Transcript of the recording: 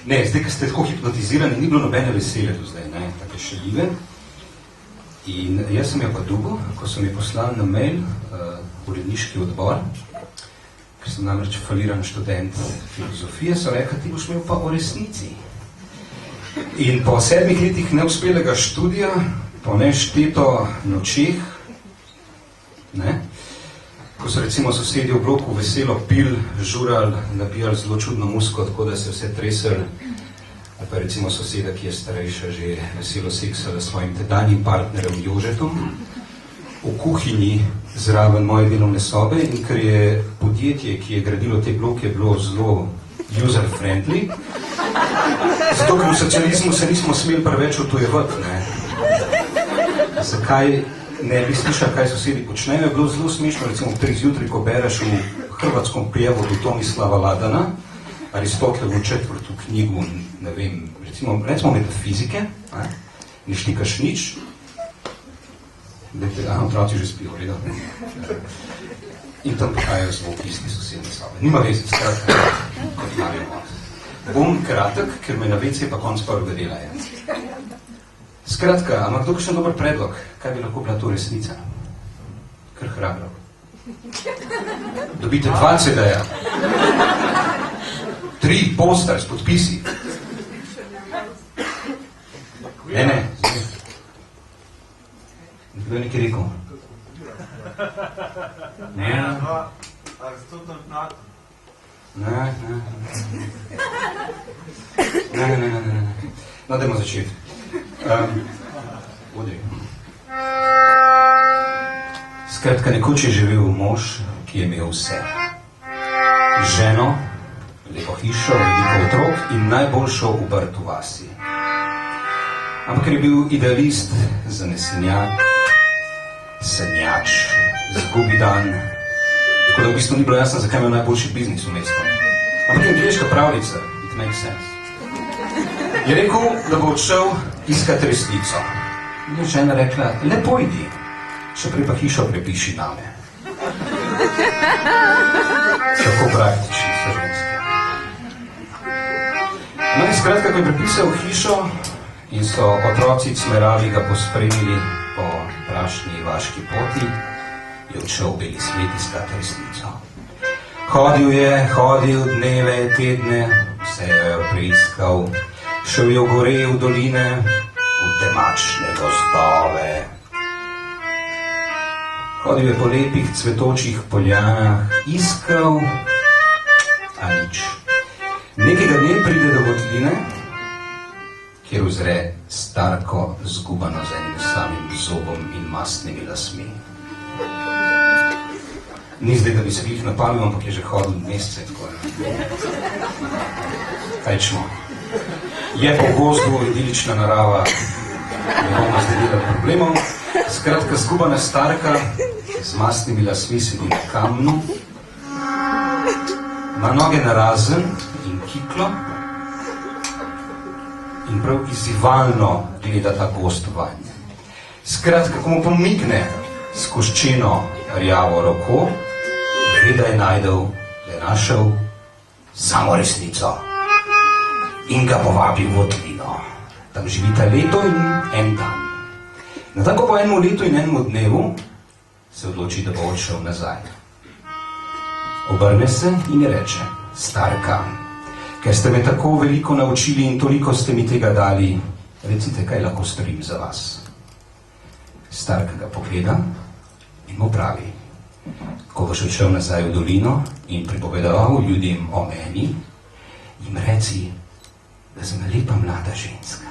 Ne, zdaj, ko ste tako hipnotizirani, ni bilo nobene vesele do zdaj, ne, take šaljive. In jaz sem jo pa dobil, ko sem jo poslal na mail uredniški odbor, ker sem namreč faliran študent filozofije, so rekli, ti boš imel pa o resnici. In po 7 letih neuspelega študija, po nešteto nočeh, ne, ko so recimo sosedi v bloku veselo pil, žurali, nabijali zelo čudno muziko, tako da se vse tresali, ali pa recimo soseda, ki je starejša, že veselo seksala s svojim tedanjim partnerem Jožetom, v kuhinji zraven moje delovne sobe, in ker je podjetje, ki je gradilo te bloke, bilo zelo user-friendly, zato ker v socializmu se nismo smeli preveč utujevati, ne. Zakaj ne bi slišal, kaj sosedi počnejo, je bilo zelo smešno, recimo v 3 zjutraj, ko bereš v hrvatskom prijevodu Tomislava Ladana, Aristotelovu 4. knjigu, ne vem, recimo metafizike, ne štikaš nič, otroci že spijo, redo, in tam pohajajo zvok isti sosedne sobe. Nima veze, skratka, kot Mario. Bom kratek, ker me na WC pa konc prvega dela je. Skratka, ima kdo kakšen dober predlog, kaj bi lahko bila to resnica? Kar hrabro. Dobite 2 CD-ja. 3 poster s podpisi. Ne. Kdo je nekaj rekel? Ne. Ne. No, dajmo začeti. Skratka, nekoč je živel mož, ki je imel vse. Ženo, lepo hišo, veliko otrok in najboljšo obrt v vasi. Ampak ker je bil idealist, zanesenjak, sanjač, zgubi dan, tako da v bistvu ni bilo jasno, zakaj imel najboljši biznis v mestu. Ampak je angleška pravljica, it makes sense. Je rekel, da bo odšel iskat resnico. In je žena rekla, lepo idi, še prej pa hišo prepiši name. Tako praktični so ženske. No in skratka, ko je prepisal hišo in so otroci cmeravi ga pospremili po prašni vaški poti, je odšel v beli svet iskat resnico. Hodil dneve, tedne, vse je preiskal. Šel je v gore, v doline, v temačne gozdove. Hodil je po lepih cvetočih poljanah, iskal, a nič. Nekega dne pride do votline, kjer uzre starko zgubano z enim samim zobom in mastnimi lasmi. Ni zdaj, da bi se glih napalil, ampak je že hodil mesece tako. Kaj čmo? Je po gozdu idilična narava, ne bomo zdaj delali problemov. Skratka, zgubana starka z mastnimi lasmi sedi na kamnu, ima noge narazen in kiklo in prav izzivalno gleda ta gozd vanj. Skratka, ko mu pomigne s koščeno rjavo roko, ve, da je našel samo resnico. In ga povabi v votlino. Tam živita leto in en dan. Na tako po enem letu in enem dnevu se odloči, da bo odšel nazaj. Obrne se in reče, starka, ker ste me tako veliko naučili in toliko ste mi tega dali, recite, kaj lahko storim za vas. Starka ga pogleda in mu pravi, ko boš odšel nazaj v dolino in pripovedoval ljudem o meni, jim reci, da sem lepa mlada ženska.